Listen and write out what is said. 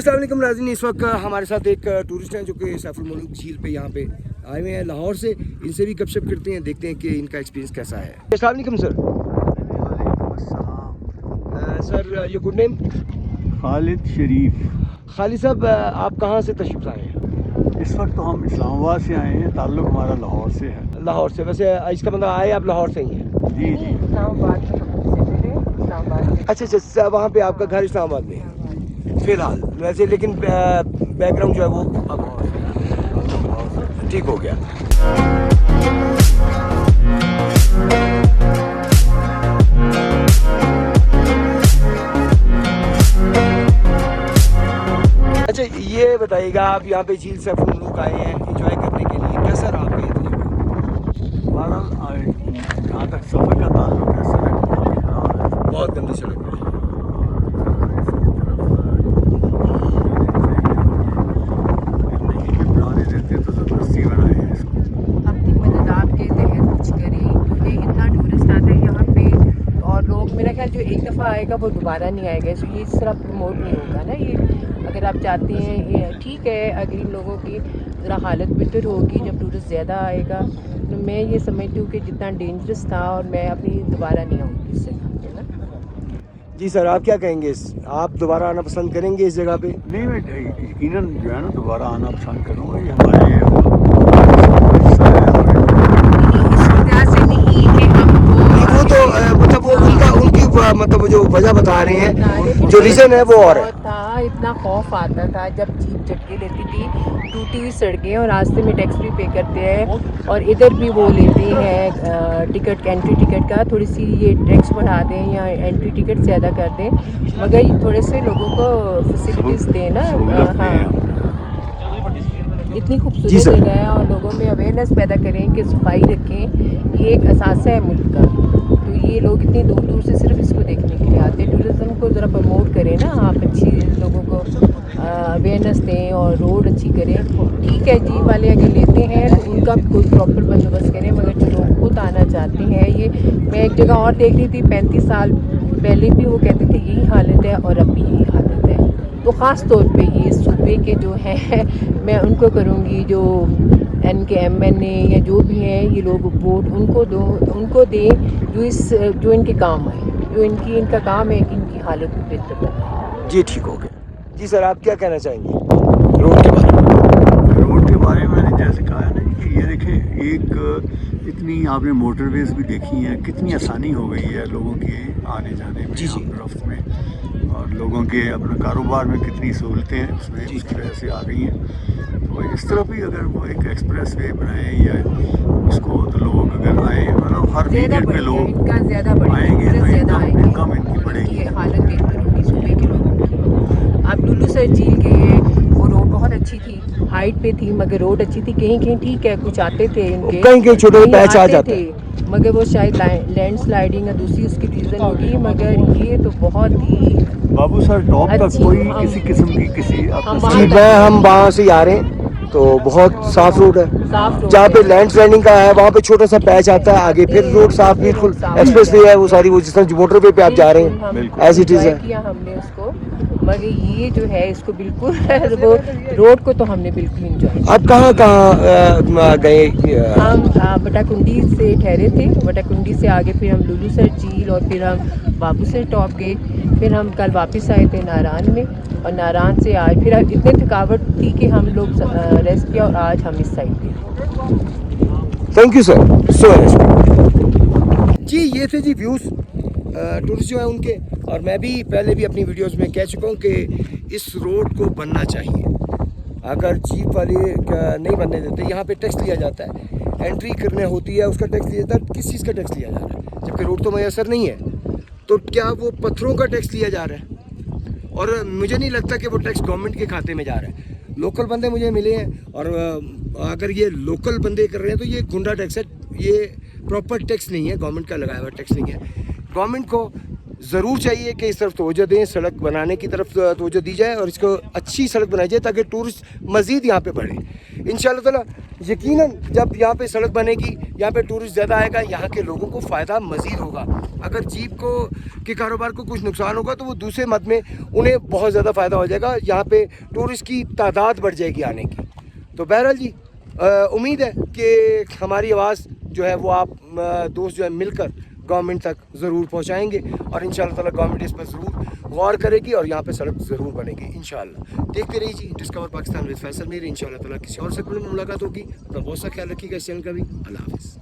अस्सलाम वालेकुम नाज़रीन, इस वक्त हमारे साथ एक टूरिस्ट हैं जो कि सैफुल मलूक झील पे यहाँ पे आए हुए हैं लाहौर से। इनसे भी गपशप करते हैं, देखते हैं कि इनका एक्सपीरियंस कैसा है। अस्सलाम वालेकुम sir. Sir your good name? Khalid Sharif. Khalid साहब, आप कहाँ से तशरीफ़ लाए हैं? इस वक्त तो हम इस्लामाबाद से आए हैं, ताल्लुक़ हमारा लाहौर से है। लाहौर से? वैसे इसका मतलब आए आप लाहौर से ही हैं? जी जी। अच्छा अच्छा, वहाँ पे आपका घर इस्लामाबाद में है फ़िलहाल वैसे, लेकिन बैकग्राउंड जो है वो अब ठीक हो गया। अच्छा ये बताइएगा, आप यहाँ पे झील सैफुल मलूक आए हैं एंजॉय करने के लिए, कैसा रहा आपका ये तजुर्बा? हमारा जहाँ तक सफ़र का ताल्लुक़ है, सड़क काफ़ी ख़राब है, बहुत गंदी सड़क है। बनाने देते तो ज़बरदस्ती बनाए हैं इसको। अपनी मदद आपके तहत कुछ करें, क्योंकि इतना टूरिस्ट आता है यहाँ पे और लोग, मेरा ख्याल जो एक दफ़ा आएगा वो दोबारा नहीं आएगा। सो ये इस तरह प्रमोट नहीं होगा ना। ये अगर आप चाहते हैं, ये ठीक है, अगर इन लोगों की ज़रा हालत बेहतर होगी जब टूरिस्ट ज़्यादा आएगा, तो मैं ये समझती हूँ कि जितना डेंजरस था और मैं अपनी दोबारा नहीं आऊँगी इस जगह पे ना। जी सर, आप क्या कहेंगे? आप दोबारा आना पसंद करेंगे इस जगह पे? नहीं, मैं यकीनन जो है ना दोबारा आना पसंद करूँगा। ये हमारे हिस्सा है। इस वजह से नहीं है हमको, वो तो मतलब वो उनकी मतलब जो वजह बता रहे हैं, जो रीज़न है वो और है। था इतना खौफ आता था जब जीप झटके लेती थी, टूटी हुई सड़कें और रास्ते में टैक्स भी पे करते हैं और इधर भी वो लेते हैं टिकट, एंट्री टिकट का थोड़ी सी ये टैक्स बढ़ा दें या एंट्री टिकट ज़्यादा कर दें, मगर ये थोड़े से लोगों को फैसिलिटीज़ दें ना। हाँ, इतनी खूबसूरत जगह है और लोगों में अवेयरनेस पैदा करें कि सफाई रखें, ये एक असासा है मुल्क का। तो ये लोग इतनी दूर दूर से सिर्फ इसको देखने के लिए आते हैं। टूरिज़्म को ज़रा प्रमोट करें ना आप, अच्छी लोगों को अवेयरनेस दें और रोड अच्छी करें। ठीक है, जीप वाले अगर लेते हैं तो उनका भी कोई प्रॉपर बंदोबस्त करें, मगर जो लोग खुद आना चाहते हैं, ये मैं एक जगह और देख रही थी, 35 साल पहले भी वो कहते थे यही हालत है और अब भी यही हालत है। तो ख़ास तौर पे ये सूबे के जो हैं मैं उनको करूँगी, जो NKMNA या जो भी हैं, ये लोग वोट उनको दें जो इनके काम आए, जो इनका काम है कि इनकी हालत को बेहतर करना। जी ठीक हो गया। जी सर, आप क्या कहना चाहेंगे रोड के बारे में? रोड के बारे में मैंने जैसे कहा है ना कि ये देखें, एक इतनी आपने मोटरवेज भी देखी हैं, कितनी आसानी हो गई है लोगों के आने जाने में, जी जी, रफ्त में, और लोगों के अपने कारोबार में कितनी सहूलतें हैं उसमें उसकी वजह से आ गई हैं। तो इस तरह भी अगर वो एक एक्सप्रेस वे बनाए या उसको, तो लोग अगर आए, मतलब हर वीकेंड पे लोग इनका ज़्यादा आएंगे तो ज़्यादा आएंगे, इनकम इनकी बढ़ेगी। इनकी हालत बेहतर होगी सूबे के लोगों की। आप लुलू सर झील गए हैं, वो रोड बहुत अच्छी थी, हाइट पे थी, मगर रोड अच्छी थी। कहीं कहीं ठीक है, कुछ आते थे इनके, कहीं छोटे पैच आ जाते थे, मगर वो शायद लैंड स्लाइडिंग या दूसरी उसकी रीज़न होगी, मगर ये तो बहुत ही बाबू सर टॉप तक कोई किसी किस्म की जी, हम वहाँ से आ रहे हैं तो बहुत साफ रोड है। जहाँ पे लैंड स्लाइडिंग का है वहाँ पे छोटा सा पैच आता है, आगे फिर रोड साफ, बिल्कुल एक्सप्रेस वे है वो सारी, वो जिस तरह मोटर वे पे आप जा रहे हैं ऐसी चीज़ है। किया हमने उसको, मगर ये जो है इसको बिल्कुल वो रोड को तो हमने बिल्कुल एंजॉय। आप कहाँ गए? हम बटाकुंडी से ठहरे थे, बटाकुंडी से आगे फिर हम लुलू सर झील और फिर हम बाबू सर टॉप गए, फिर हम कल वापस आए थे नारान में, और नारान से आज फिर इतनी थकावट थी कि हम लोग रेस्ट किया और आज हम इस साइड पे। Thank you sir, so much. जी ये थे जी व्यूज़ टूरिस्ट जो है उनके, और मैं भी पहले भी अपनी वीडियोस में कह चुका हूँ कि इस रोड को बनना चाहिए। अगर जीप वाले नहीं बनने देते, यहाँ पे टैक्स लिया जाता है, एंट्री करने होती है उसका टैक्स लिया जाता है। किस चीज़ का टैक्स लिया जा रहा है जबकि रोड तो मैसर नहीं है? तो क्या वो पत्थरों का टैक्स लिया जा रहा है? और मुझे नहीं लगता कि वो टैक्स गवर्नमेंट के खाते में जा रहा है। लोकल बंदे मुझे मिले हैं, और अगर ये लोकल बंदे कर रहे हैं तो ये गुंडा टैक्स है, ये प्रॉपर टैक्स नहीं है, गवर्नमेंट का लगाया हुआ टैक्स नहीं है। गवर्नमेंट को ज़रूर चाहिए कि इस तरफ तवज्जो दें, सड़क बनाने की तरफ तवज्जो दी जाए और इसको अच्छी सड़क बनाई जाए ताकि टूरिस्ट मज़ीद यहाँ पे बढ़े। इंशाअल्लाह ताला यकीनन जब यहाँ पे सड़क बनेगी, यहाँ पे टूरिस्ट ज़्यादा आएगा, यहाँ के लोगों को फ़ायदा मज़ीद होगा। अगर जीप को के कारोबार को कुछ नुकसान होगा तो वो दूसरे मद में उन्हें बहुत ज़्यादा फ़ायदा हो जाएगा, यहाँ पे टूरिस्ट की तादाद बढ़ जाएगी आने की। तो बहरहाल जी उम्मीद है कि हमारी आवाज़ जो है वो आप दोस्त जो है मिलकर गवर्नमेंट तक ज़रूर पहुंचाएंगे और इंशाअल्लाह ताला गवर्नमेंट इस पर ज़रूर गौर करेगी और यहाँ पे सड़क ज़रूर बनेगी इंशाअल्लाह। देखते रहिए जी डिस्कवर पाकिस्तान विद फैसल मीर। इंशाअल्लाह ताला किसी और से मुलाकात होगी। अपना बहुत सा ख्याल रखिएगा इस चैनल का भी। अल्लाह हाफ़िज़।